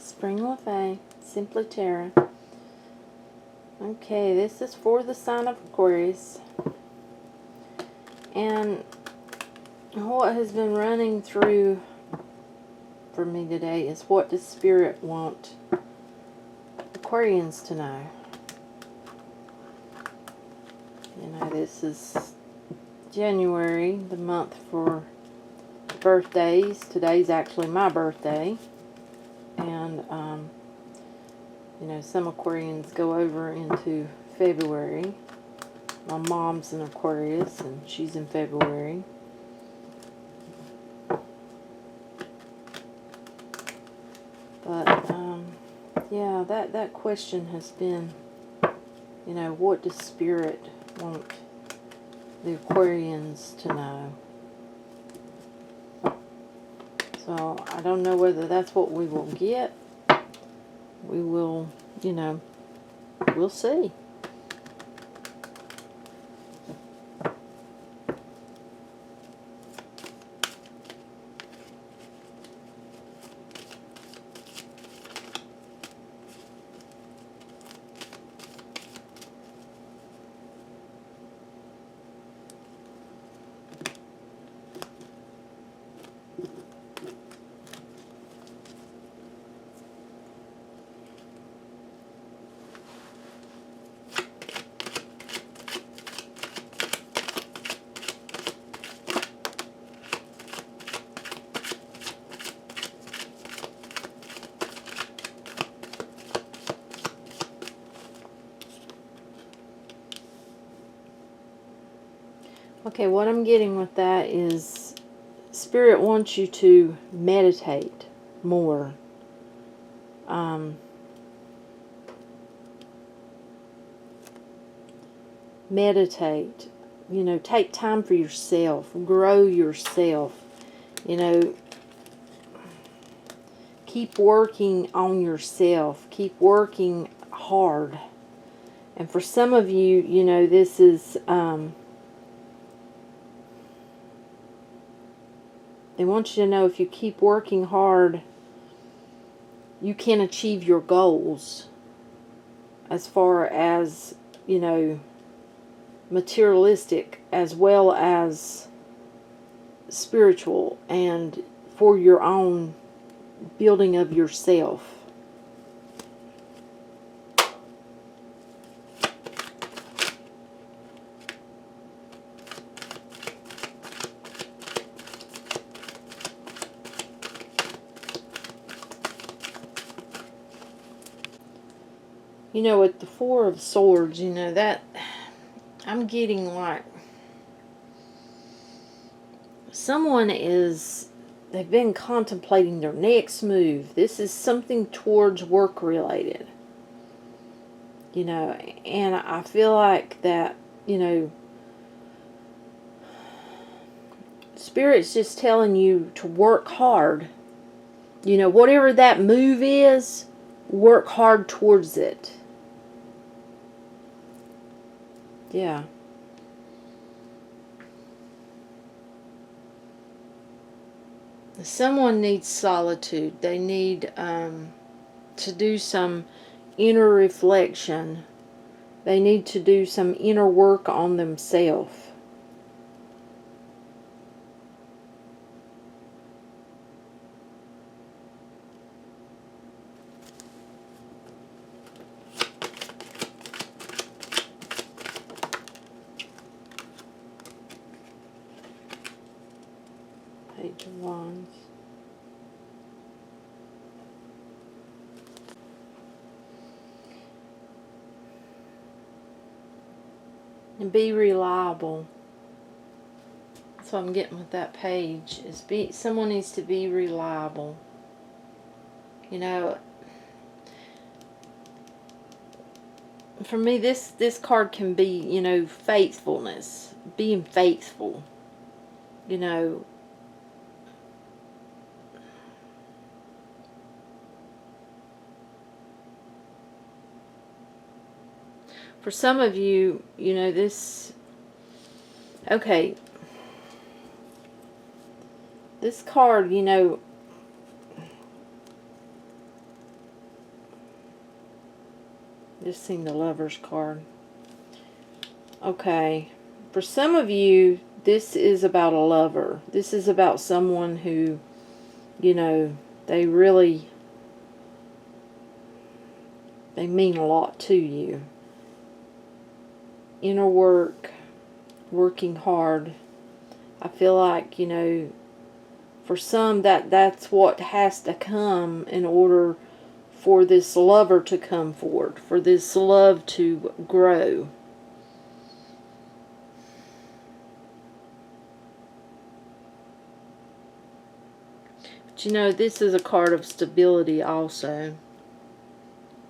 Spring LeFay, Simply Terra. Okay, this is for the sign of Aquarius. And what has been running through for me today is, what does Spirit want Aquarians to know? You know, this is January, the month for birthdays. Today's actually my birthday. And, you know, some Aquarians go over into February. My mom's an Aquarius, and she's in February. But, yeah, that question has been, you know, what does Spirit want the Aquarians to know? So, I don't know whether that's what we will get. We will, you know, we'll see. Okay, what I'm getting with that is Spirit wants you to meditate more. Meditate. You know, take time for yourself. Grow yourself. You know, keep working on yourself. Keep working hard. And for some of you, you know, this is... they want you to know, if you keep working hard, you can achieve your goals as far as, you know, materialistic as well as spiritual, and for your own building of yourself. You know, with the Four of Swords, you know, that I'm getting like someone is, they've been contemplating their next move. This is something towards work related. You know, and I feel like that, you know, Spirit's just telling you to work hard. You know, whatever that move is, work hard towards it. Yeah. Someone needs solitude. They need to do some inner reflection. They need to do some inner work on themselves. Page of Wands. And be reliable. That's what I'm getting with that page. Is someone needs to be reliable. You know, for me, this card can be, you know, faithfulness, being faithful. You know, for some of you, you know, this, okay, this card, you know, Just seen the Lover's card. Okay. For some of you, this is about a lover. This is about someone who, you know, they mean a lot to you. Inner work, working hard. I feel like, you know, for some that's what has to come in order for this lover to come forward, for this love to grow. But you know, this is a card of stability also.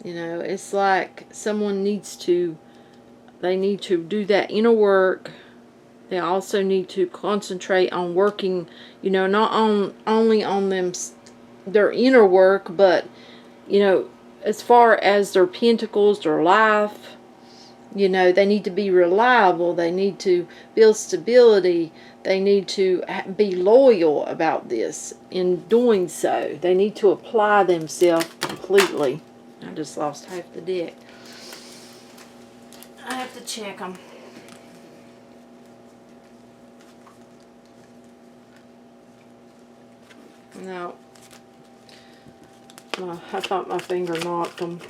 You know, it's like someone they need to do that inner work. They also need to concentrate on working, you know, not only on their inner work, but, you know, as far as their pentacles, their life, you know, they need to be reliable. They need to build stability. They need to be loyal about this. In doing so, they need to apply themselves completely. I just lost half the deck. I have to check them. No. I thought my finger knocked them.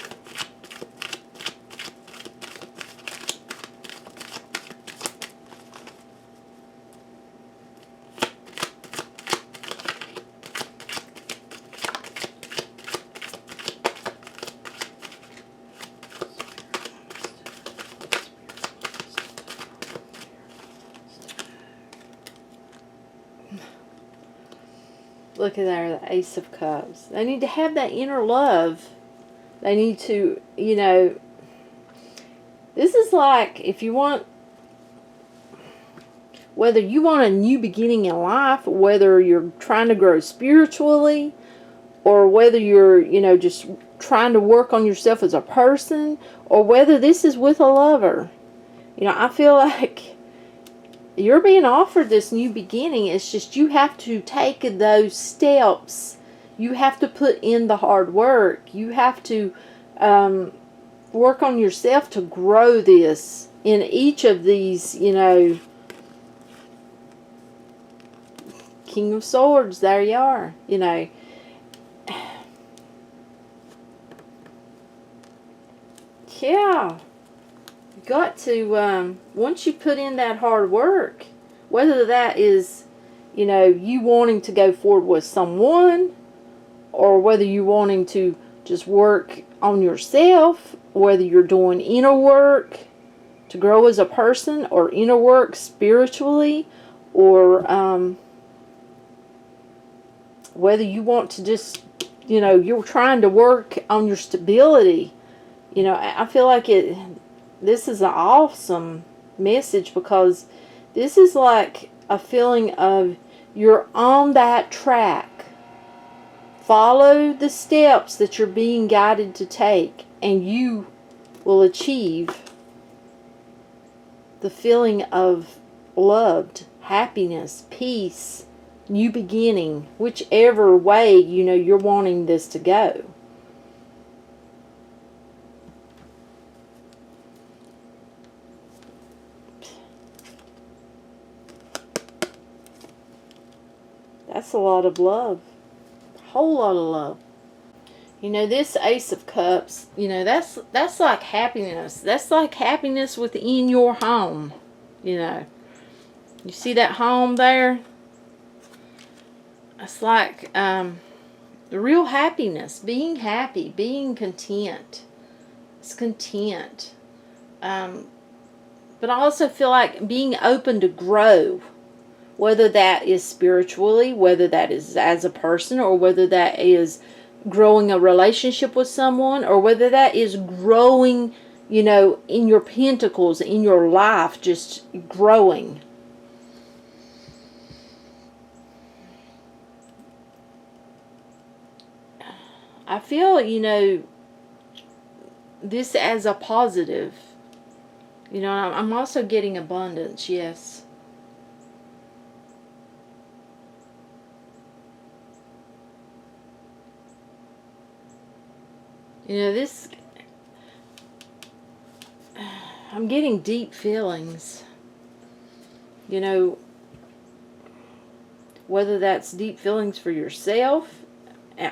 Look at there, the Ace of Cups. They need to have that inner love. They need to, you know, this is like, if you want, whether you want a new beginning in life, whether you're trying to grow spiritually, or whether you're, you know, just trying to work on yourself as a person, or whether this is with a lover. You know, I feel like you're being offered this new beginning. It's just you have to take those steps. You have to put in the hard work. You have to work on yourself to grow this in each of these, you know. King of Swords, there you are, you know. Yeah. Got to, once you put in that hard work, whether that is, you know, you wanting to go forward with someone, or whether you wanting to just work on yourself, whether you're doing inner work to grow as a person, or inner work spiritually, or whether you want to just, you know, you're trying to work on your stability. You know, I feel like this is an awesome message, because this is like a feeling of you're on that track. Follow the steps that you're being guided to take, and you will achieve the feeling of loved, happiness, peace, new beginning, whichever way, you know, you're wanting this to go. That's a lot of love. A whole lot of love. You know, this Ace of Cups, you know, that's like happiness. That's like happiness within your home. You know. You see that home there? It's like the real happiness. Being happy. Being content. It's content. But I also feel like being open to grow. Whether that is spiritually, whether that is as a person, or whether that is growing a relationship with someone, or whether that is growing, you know, in your pentacles, in your life, just growing. I feel, you know, this as a positive. You know, I'm also getting abundance, yes. You know, this, I'm getting deep feelings. You know, whether that's deep feelings for yourself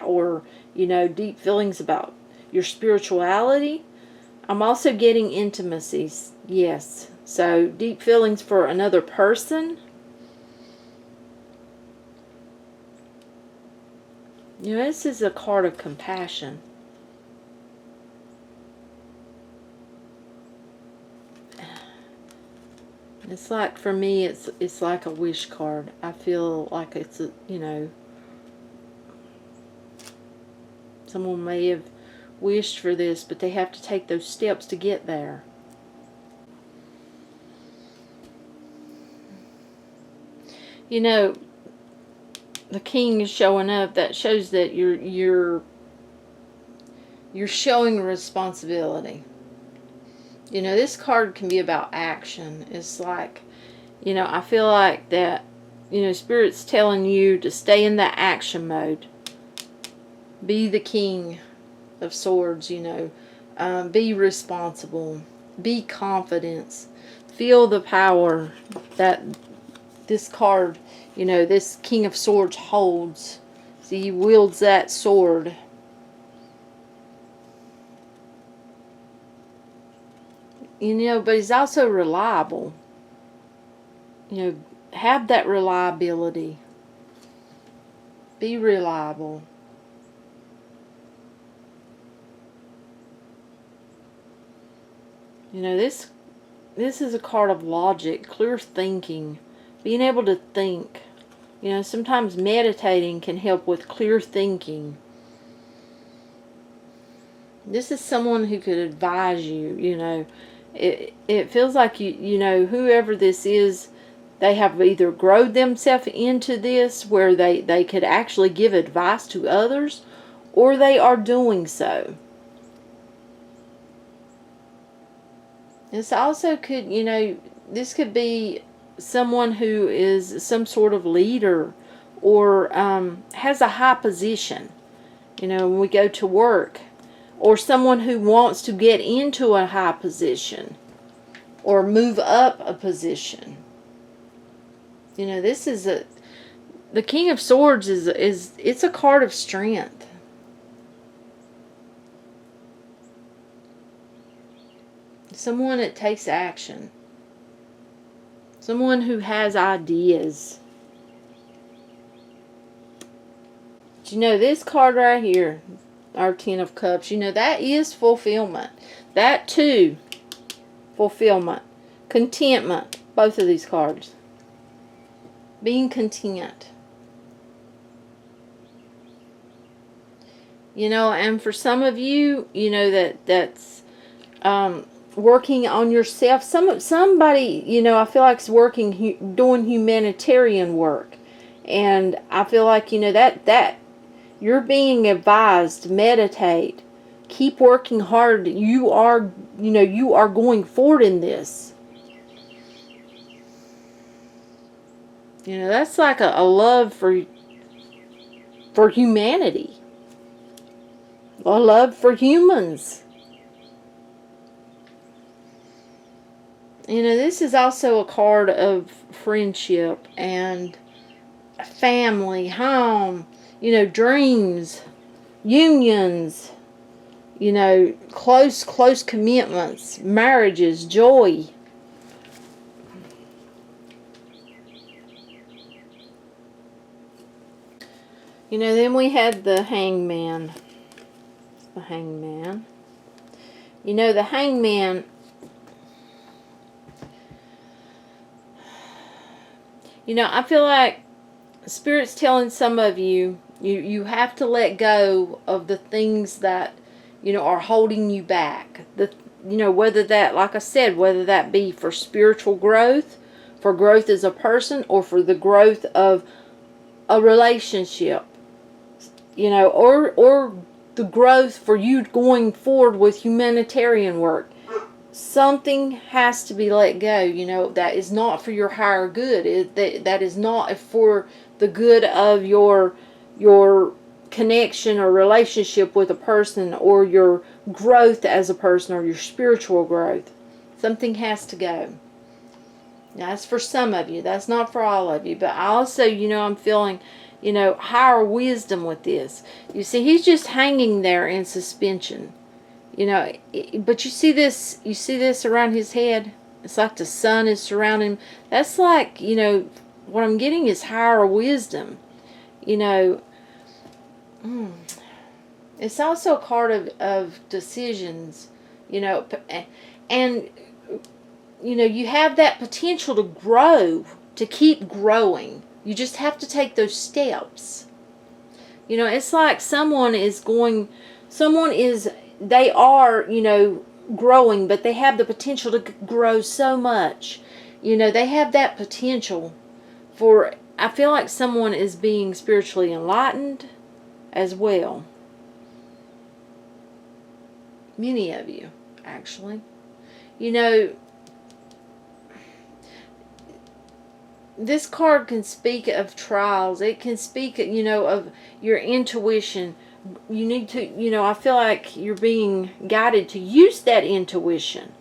or, you know, deep feelings about your spirituality. I'm also getting intimacies. Yes. So deep feelings for another person. You know, this is a card of compassion. It's like, for me, it's like a wish card. I feel like it's a, you know, someone may have wished for this, but they have to take those steps to get there. You know, the king is showing up. That shows that you're showing responsibility. You know, this card can be about action. It's like, you know, I feel like that, you know, Spirit's telling you to stay in that action mode. Be the king of swords, you know. Be responsible. Be confident. Feel the power that this card, you know, this King of Swords holds. See, he wields that sword. You know, but he's also reliable. You know, have that reliability. Be reliable. You know, this is a card of logic, clear thinking, being able to think. You know, sometimes meditating can help with clear thinking. This is someone who could advise you, you know. It feels like you know, whoever this is, they have either grown themselves into this where they could actually give advice to others, or they are doing so. This also could, you know, this could be someone who is some sort of leader or has a high position, you know, when we go to work. Or someone who wants to get into a high position or move up a position. You know, this is the King of Swords it's a card of strength. Someone that takes action. Someone who has ideas. But you know, this card right here, our Ten of Cups, you know, that is fulfillment. That too, fulfillment. Contentment. Both of these cards. Being content. You know, and for some of you, you know, that's working on yourself. Somebody, you know, I feel like is working, doing humanitarian work. And I feel like, you know, that you're being advised to meditate. Keep working hard. You are, you know, you are going forward in this. You know, that's like a love for humanity. A love for humans. You know, this is also a card of friendship and family, home, you know, dreams, unions, you know, close commitments, marriages, joy. You know, then we had the Hangman. The Hangman. You know, the Hangman, you know, I feel like Spirit's telling some of you, you have to let go of the things that, you know, are holding you back. You know, whether that, like I said, whether that be for spiritual growth, for growth as a person, or for the growth of a relationship. You know, or the growth for you going forward with humanitarian work. Something has to be let go, you know, that is not for your higher good. That is not for the good of your connection or relationship with a person, or your growth as a person, or your spiritual growth. Something has to go. Now, that's for some of you. That's not for all of you. But I also, I'm feeling, higher wisdom with this. You see, he's just hanging there in suspension. But you see this around his head? It's like the sun is surrounding him. That's like, what I'm getting is higher wisdom. It's also a card of decisions, and you have that potential to grow, to keep growing. You just have to take those steps. It's like they are, growing, but they have the potential to grow so much. They have that potential for, I feel like someone is being spiritually enlightened as well. Many of you, actually. This card can speak of trials. It can speak, of your intuition. You need to, I feel like you're being guided to use that intuition.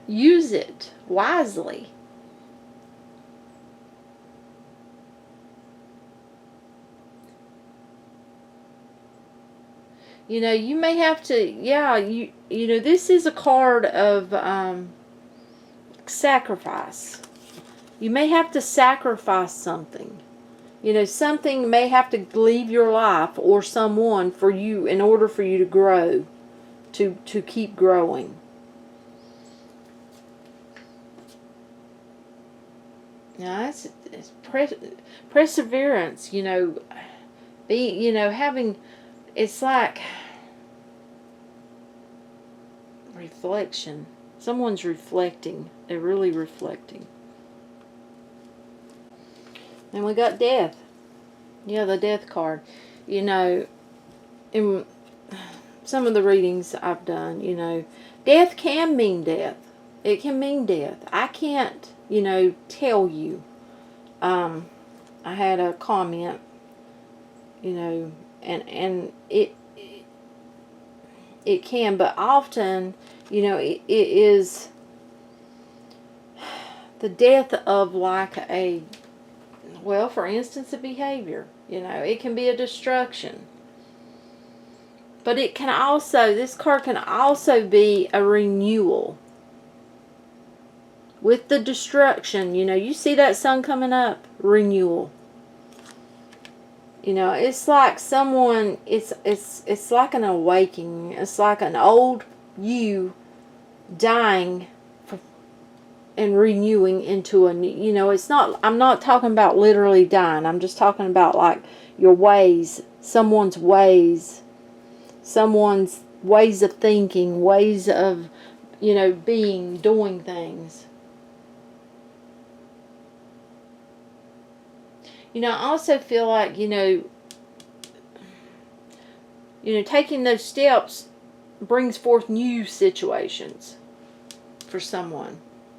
Use it wisely. You may have to, this is a card of sacrifice. You may have to sacrifice something. Something may have to leave your life or someone for you in order for you to grow, to keep growing. Now, it's perseverance, having, it's like reflection. Someone's reflecting. They're really reflecting. And we got death. Yeah, the death card. In some of the readings I've done, death can mean death. It can mean death. I can't, tell you. I had a comment, and it can, but often, it is the death of like a, well, for instance, a behavior. It can be a destruction. But it can also, this card can also be a renewal. With the destruction, you see that sun coming up, renewal. It's like someone, it's like an awakening. It's like an old you dying and renewing into a new, it's not, I'm not talking about literally dying. I'm just talking about like your ways, someone's ways of thinking, ways of, being, doing things. I also feel like, taking those steps brings forth new situations for someone.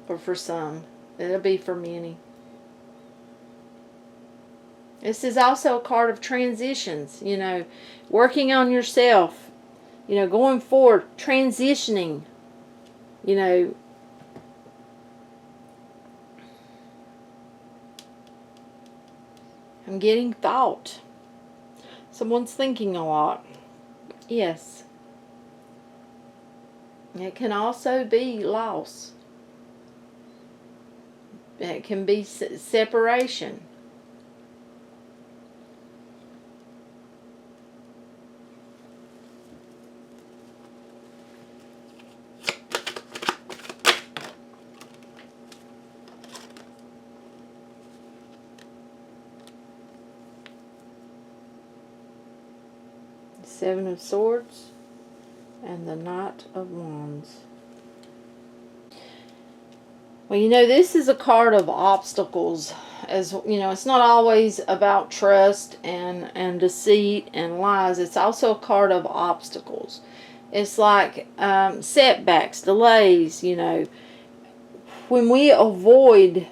Or for some. It'll be for many. This is also a card of transitions. Working on yourself. Going forward. Transitioning. I'm getting thought. Someone's thinking a lot. Yes. It can also be loss. It can be separation. The Seven of Swords and the Knight of Wands. Well, this is a card of obstacles. As it's not always about trust and deceit and lies. It's also a card of obstacles. It's like setbacks, delays, When we avoid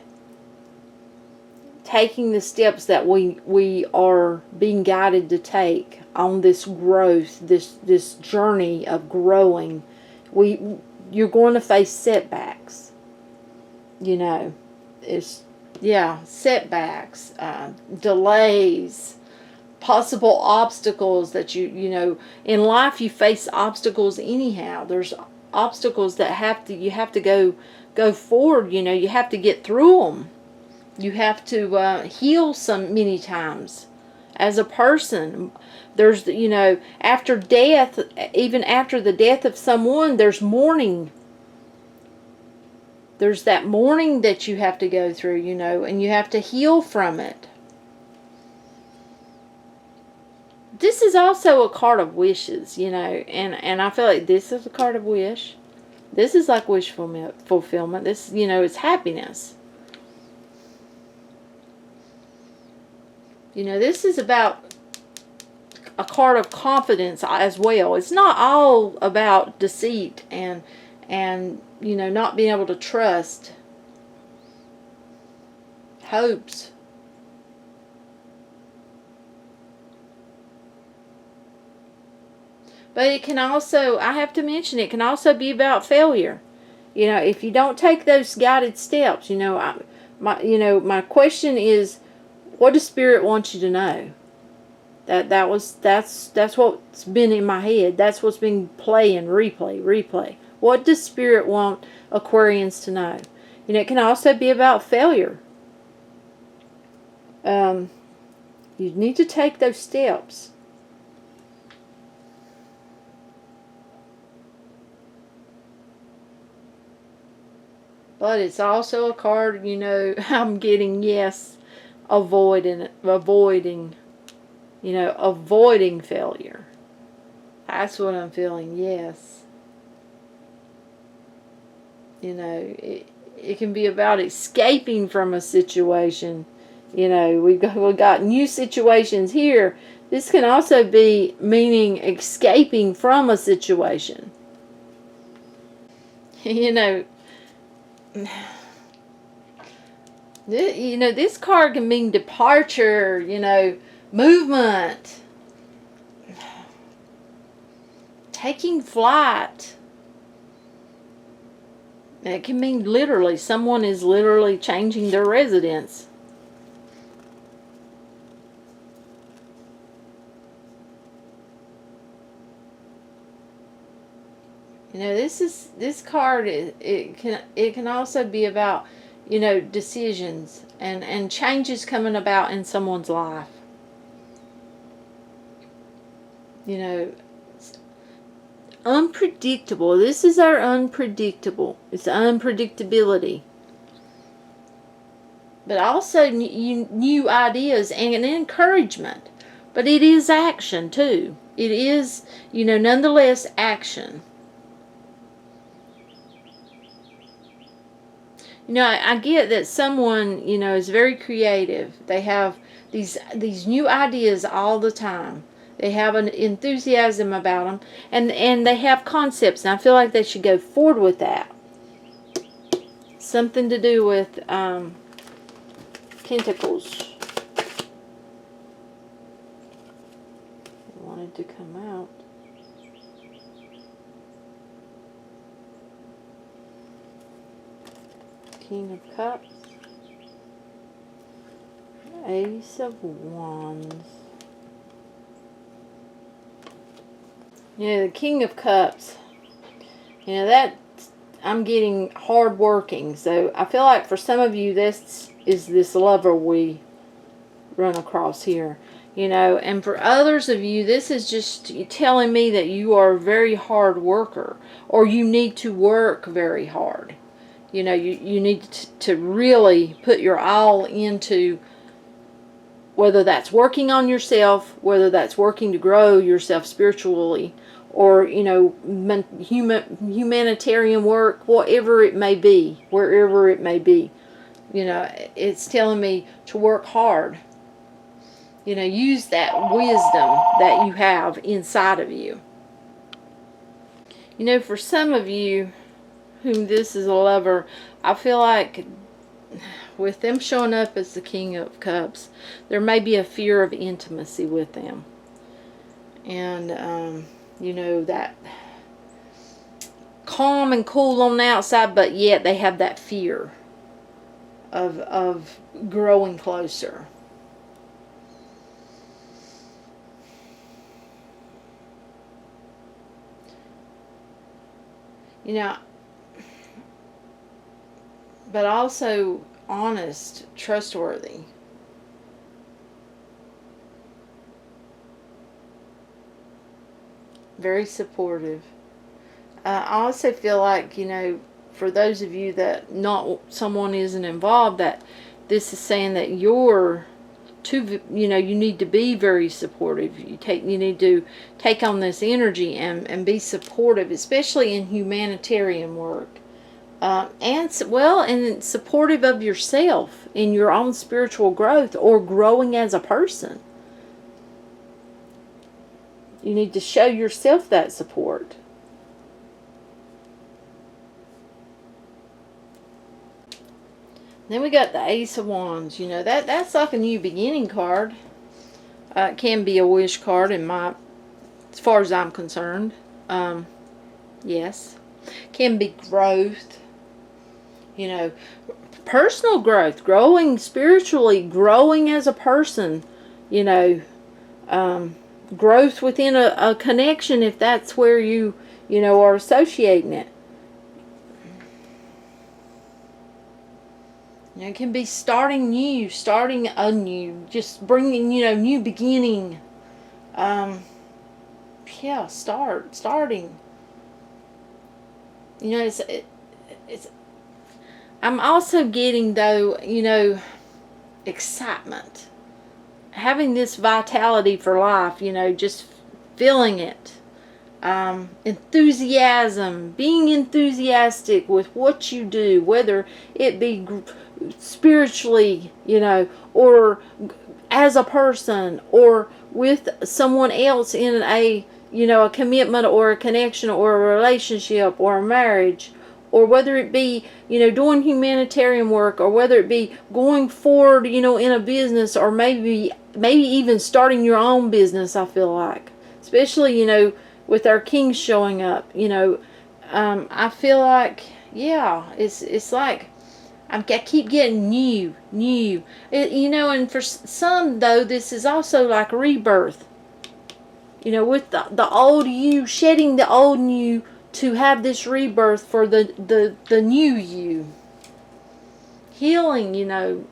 taking the steps that we are being guided to take on this growth, this journey of growing, we you're going to face setbacks. You know, it's, yeah, setbacks, delays, possible obstacles that you know, in life you face obstacles anyhow. There's obstacles that you have to go forward. You know, you have to get through them. You have to heal many times as a person. There's, you know, after death, even after the death of someone, there's mourning. There's that mourning that you have to go through, you know, and you have to heal from it. This is also a card of wishes, you know, and I feel like this is a card of wish. This is like wish fulfillment. This, you know, it's happiness. You know, this is about a card of confidence as well. It's not all about deceit and you know, not being able to trust. Hopes. But it can also, I have to mention, it can also be about failure. You know, if you don't take those guided steps, you know, my question is, what does Spirit want you to know? That's what's been in my head. That's what's been playing, replay. What does Spirit want Aquarians to know? You know, it can also be about failure. You need to take those steps. But it's also a card, you know, I'm getting, yes, avoiding, you know, avoiding failure. That's what I'm feeling, yes. You know, it can be about escaping from a situation. You know, we've got new situations here. This can also be meaning escaping from a situation. You know, this card can mean departure, you know, movement, taking flight. It can mean literally, someone is literally changing their residence. You know, this card, it can also be about, you know, decisions and changes coming about in someone's life. You know, unpredictable. This is our unpredictable. It's unpredictability. But also new ideas and an encouragement. But it is action too. It is, you know, nonetheless action. You know, I get that someone, you know, is very creative. They have these new ideas all the time. They have an enthusiasm about them, and they have concepts, and I feel like they should go forward with that. Something to do with Pentacles. I wanted to come out. King of Cups. Ace of Wands. Yeah, the King of Cups. You know, that I'm getting hard working. So I feel like for some of you, this is this lover we run across here. You know, and for others of you, this is just telling me that you are a very hard worker, or you need to work very hard. You know, you need to really put your all into, whether that's working on yourself, whether that's working to grow yourself spiritually, or, you know, humanitarian work, whatever it may be, wherever it may be. You know, it's telling me to work hard. You know, use that wisdom that you have inside of you. You know, for some of you whom this is a lover, I feel like with them showing up as the King of Cups, there may be a fear of intimacy with them. And, you know, that calm and cool on the outside, but yet they have that fear of growing closer. You know, but also honest, trustworthy. Very supportive. I also feel like, you know, for those of you that someone isn't involved, that this is saying that you're you know, you need to be very supportive. You need to take on this energy and be supportive, especially in humanitarian work. And supportive of yourself in your own spiritual growth or growing as a person. You need to show yourself that support. Then we got the Ace of Wands. You know, that's like a new beginning card. It can be a wish card as far as I'm concerned. Yes. Can be growth. You know, personal growth, growing spiritually, growing as a person. You know, growth within a connection, if that's where you know, are associating it. You know, it can be starting anew, just bringing, you know, new beginning. Yeah, starting. You know, it's. I'm also getting, though, you know, excitement. Having this vitality for life, you know, just feeling it. Enthusiasm, being enthusiastic with what you do, whether it be spiritually, you know, or as a person, or with someone else in a, you know, a commitment or a connection or a relationship or a marriage, or whether it be, you know, doing humanitarian work, or whether it be going forward, you know, in a business, or maybe even starting your own business. I feel like, especially, you know, with our kings showing up, you know, I feel like, yeah, it's like I keep getting new. You know, and for some, though, this is also like rebirth. You know, with the old you, shedding the old you to have this rebirth for the new you. Healing, you know.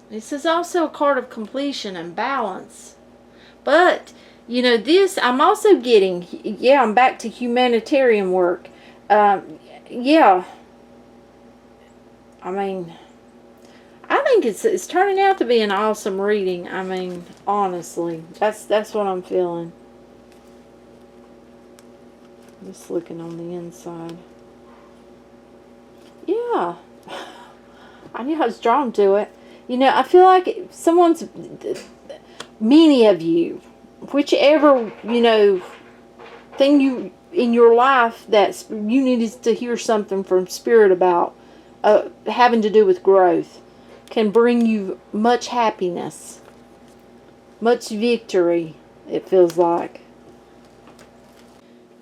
This is also a card of completion and balance. But, you know, this, I'm also getting, yeah, I'm back to humanitarian work. Yeah. I mean, I think it's turning out to be an awesome reading. I mean, honestly, that's what I'm feeling. Just looking on the inside. Yeah. I knew I was drawn to it. You know, I feel like many of you, whichever, you know, thing you in your life that you needed to hear something from Spirit about, having to do with growth, can bring you much happiness, much victory, it feels like.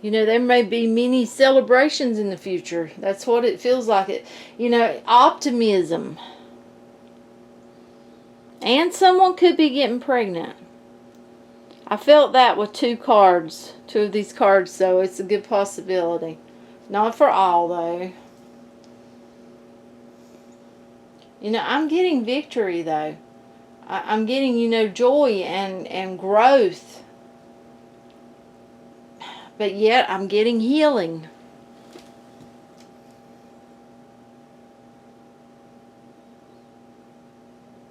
You know, there may be many celebrations in the future. That's what it feels like. You know, optimism. And someone could be getting pregnant. I felt that with two of these cards, so it's a good possibility. Not for all, though. You know, I'm getting victory, though. I'm getting, you know, joy and growth. But yet, I'm getting healing.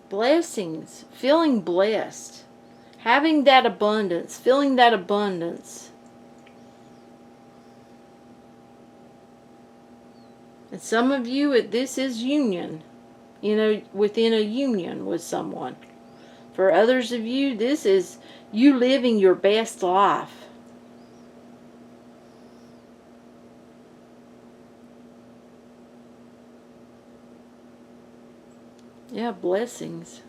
Blessings. Feeling blessed. Having that abundance. Feeling that abundance. And some of you, this is union. You know, within a union with someone. For others of you, this is you living your best life. Yeah, blessings.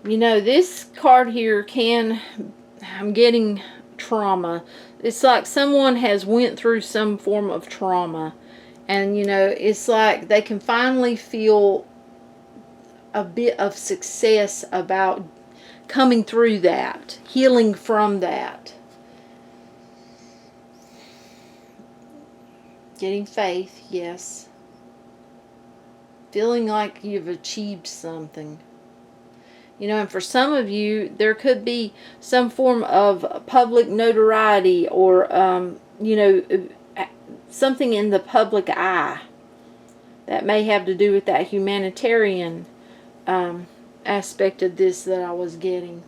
You know, this card here I'm getting trauma. It's like someone has went through some form of trauma. And, you know, it's like they can finally feel a bit of success about coming through that, healing from that. Getting faith, yes. Feeling like you've achieved something. You know, and for some of you, there could be some form of public notoriety or, you know, something in the public eye that may have to do with that humanitarian aspect of this that I was getting.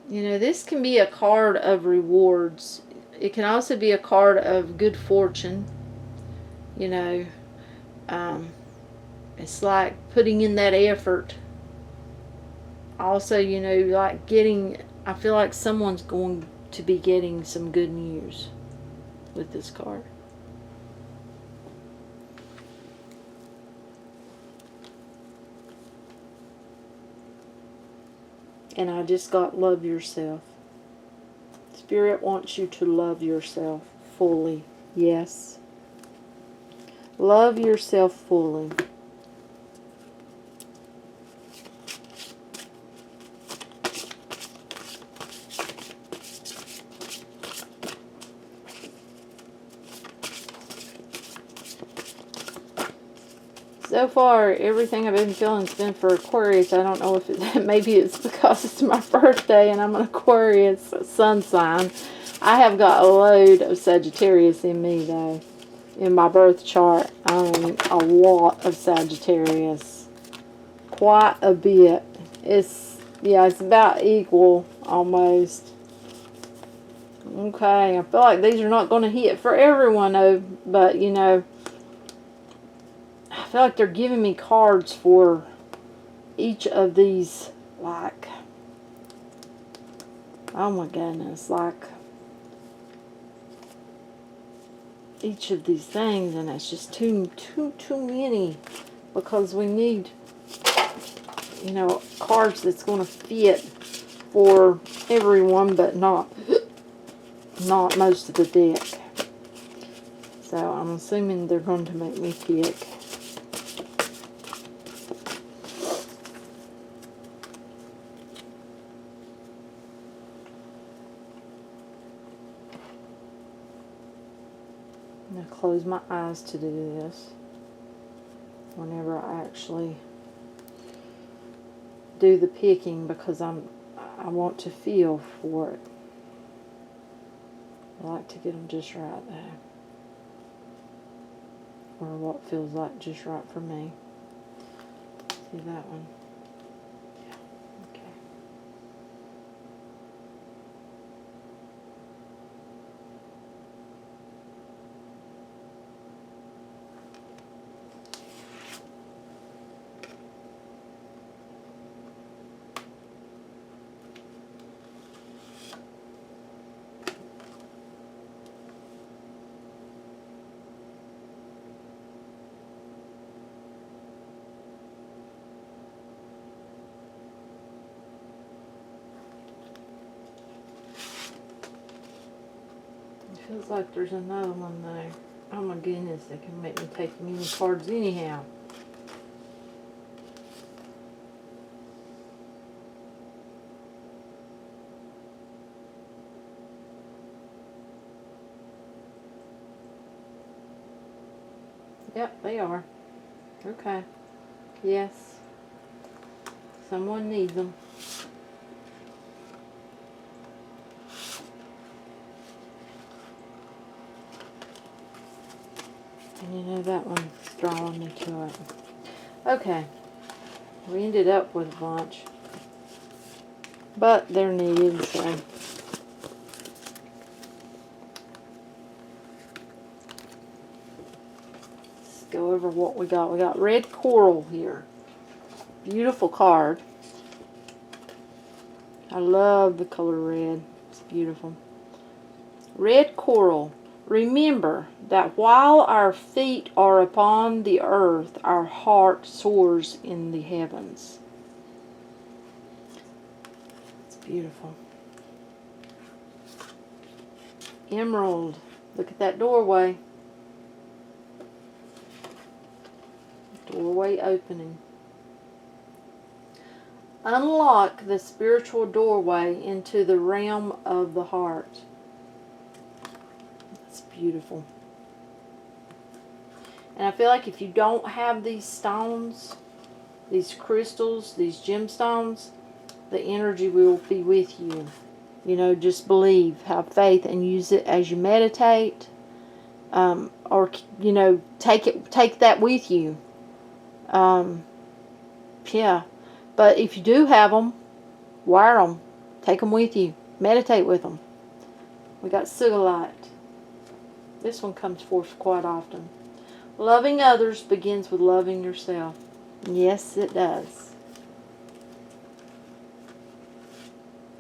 You know, this can be a card of rewards. It can also be a card of good fortune. You know, it's like putting in that effort. Also, you know, like getting, I feel like someone's going to be getting some good news with this card. And I just got love yourself. Spirit wants you to love yourself fully. Yes. Love yourself fully. So far, everything I've been feeling has been for Aquarius. I don't know if maybe it's because it's my birthday and I'm an Aquarius sun sign. I have got a load of Sagittarius in me, though. In my birth chart, I mean, a lot of Sagittarius. Quite a bit. It's, yeah, it's about equal, almost. Okay, I feel like these are not going to hit for everyone, though, but, you know, I feel like they're giving me cards for each of these, like, oh my goodness, like, each of these things, and it's just too many, because we need, you know, cards that's going to fit for everyone, but not most of the deck. So I'm assuming they're going to make me pick. I'm going to close my eyes to do this whenever I actually do the picking, because I want to feel for it. I like to get them just right there, or what feels like just right for me. See that one? Yeah. Okay. Feels like there's another one there. Oh my goodness, they can make me take many cards anyhow. Yep, they are. Okay. Yes. Someone needs them. And you know, that one's drawing me to it. Okay. We ended up with a bunch. But they're needed, so. Let's go over what we got. We got red coral here. Beautiful card. I love the color red. It's beautiful. Red coral. Remember that while our feet are upon the earth, our heart soars in the heavens. Beautiful. Emerald. Look at that doorway. Doorway opening. Unlock the spiritual doorway into the realm of the heart. That's beautiful. And I feel like if you don't have these stones, these crystals, these gemstones, the energy will be with you. You know, just believe, have faith, and use it as you meditate. Or, you know, take that with you. Yeah. But if you do have them, wear them. Take them with you. Meditate with them. We got Sugalite. This one comes forth quite often. Loving others begins with loving yourself. Yes, it does.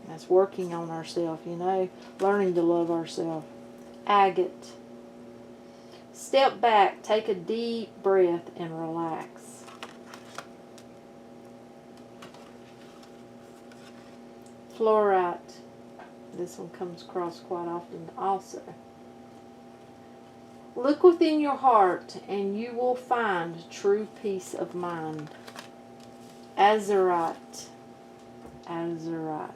That's working on ourselves, you know. Learning to love ourselves. Agate. Step back. Take a deep breath and relax. Fluorite. This one comes across quite often also. Look within your heart and you will find true peace of mind. Azurite. Azurite.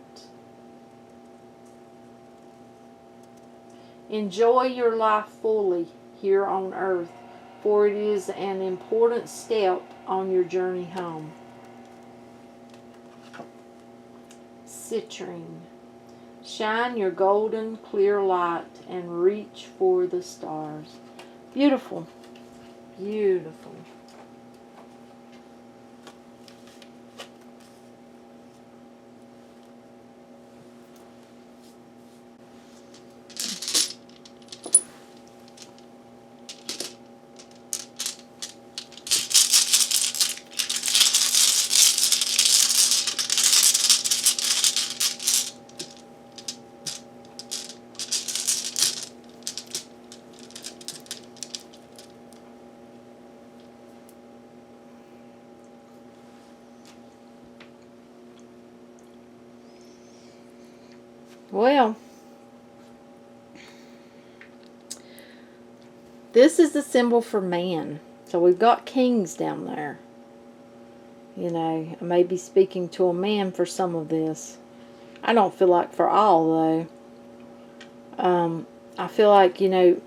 Enjoy your life fully here on earth, for it is an important step on your journey home. Citrine. Shine your golden clear light and reach for the stars. Beautiful. Beautiful. Well, this is the symbol for man. So we've got kings down there. You know, I may be speaking to a man for some of this. I don't feel like for all, though. I feel like, you know,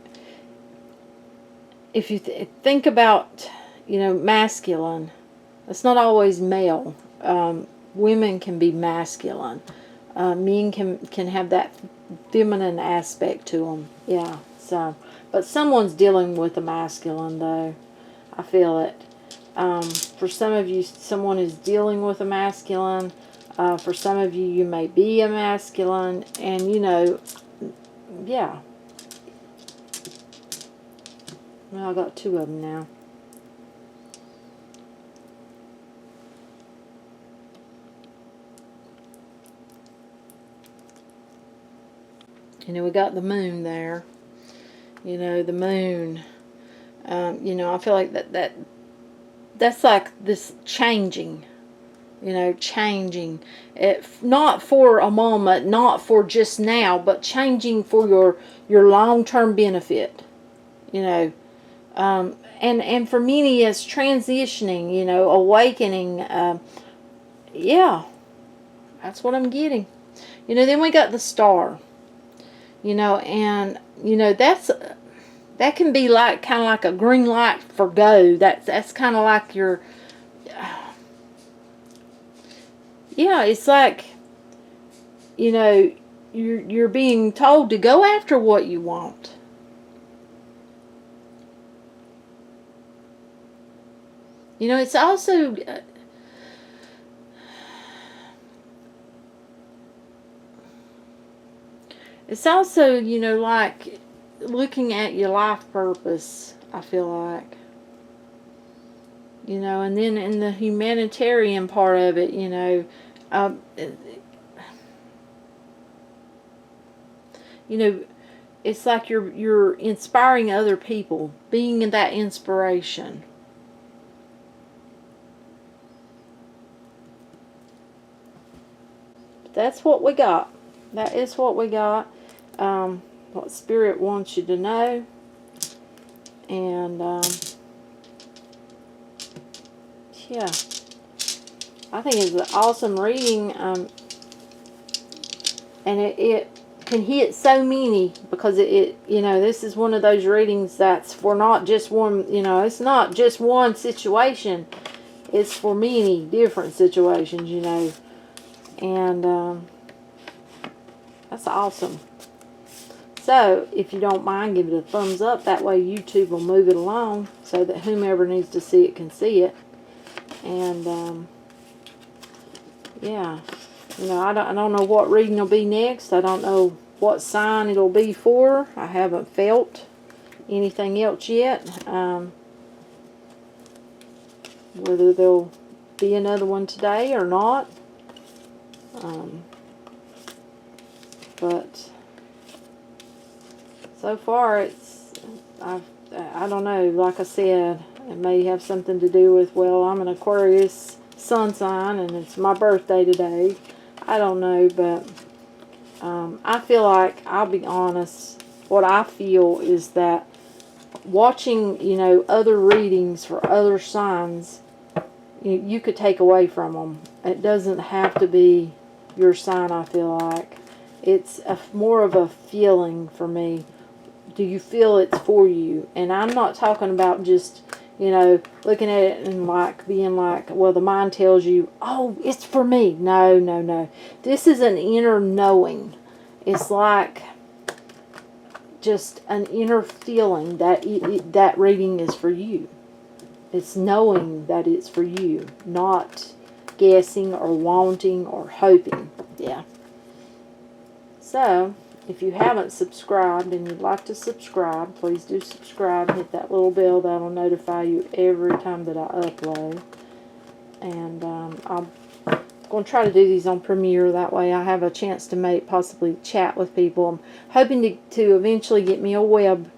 if you think about, you know, masculine, it's not always male. Women can be masculine. Men can have that feminine aspect to them. Yeah, so. But someone's dealing with a masculine, though. I feel it. For some of you, someone is dealing with a masculine. For some of you, you may be a masculine. And, you know, yeah. Well, I got two of them now. You know, we got the moon there. You know, the moon. You know, I feel like that's like this changing. You know, changing. Not for a moment, not for just now, but changing for your long-term benefit. You know, and for many, it's transitioning. You know, awakening. Yeah, that's what I'm getting. You know, then we got the star. You know, and you know that can be like kind of like a green light for go. That's kind of like your yeah. It's like, you know, you're being told to go after what you want. You know, it's also you know, like looking at your life purpose, I feel like. You know, and then in the humanitarian part of it, you know, you know, it's like you're inspiring other people, being that inspiration. that's what we got. That is what we got. What Spirit wants you to know. And yeah, I think it's an awesome reading. And it can hit so many, because it you know, this is one of those readings that's for not just one, you know, it's not just one situation. It's for many different situations, you know. And that's awesome. So, if you don't mind, give it a thumbs up. That way YouTube will move it along so that whomever needs to see it can see it. And, yeah. You know, I don't know what reading will be next. I don't know what sign it'll be for. I haven't felt anything else yet. Whether there'll be another one today or not. But so far I don't know, like I said, it may have something to do with, well, I'm an Aquarius sun sign and it's my birthday today. I don't know, but I feel like, I'll be honest, what I feel is that watching, you know, other readings for other signs, you could take away from them. It doesn't have to be your sign, I feel like. It's more of a feeling for me. Do you feel it's for you? And I'm not talking about just, you know, looking at it and like being like, well, the mind tells you, oh, it's for me. No, no, no. This is an inner knowing. It's like just an inner feeling that that reading is for you. It's knowing that it's for you, not guessing or wanting or hoping. Yeah. So, if you haven't subscribed and you'd like to subscribe, please do subscribe. Hit that little bell. That'll notify you every time that I upload. And I'm going to try to do these on Premiere. That way I have a chance to possibly chat with people. I'm hoping to eventually get me a web.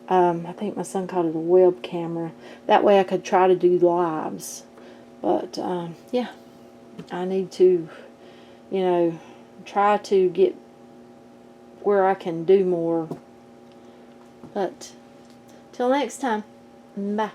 I think my son called it a web camera. That way I could try to do lives. But, yeah. I need to, you know, try to get where I can do more. But till next time, bye.